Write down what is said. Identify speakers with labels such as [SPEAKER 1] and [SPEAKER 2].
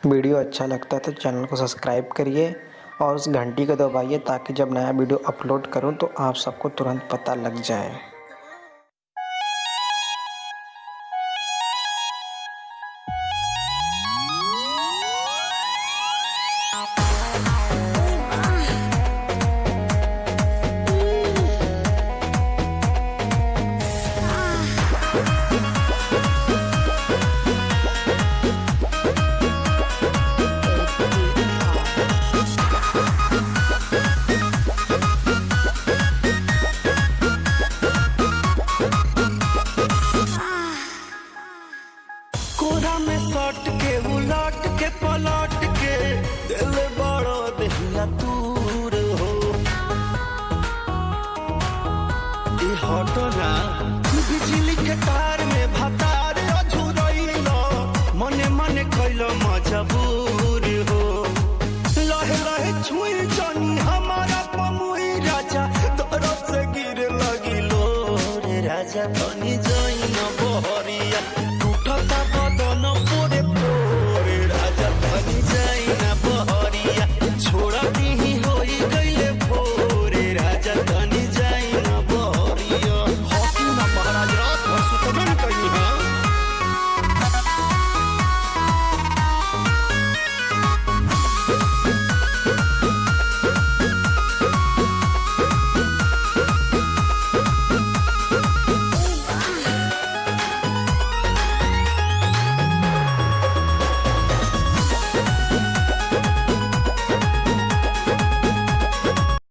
[SPEAKER 1] Video अच्छा लगता है तो चैनल को सब्सक्राइब करिए और उस घंटी को दबाइए ताकि जब नया वीडियो अपलोड करूं तो आप सबको तुरंत पता लग जाए।
[SPEAKER 2] कोरा में सट के उलट के पलट के दिल बड़ो दहिया दूर हो हटना बिजली के तार में भतार अझुरैलो मने मने कैलो मजबूर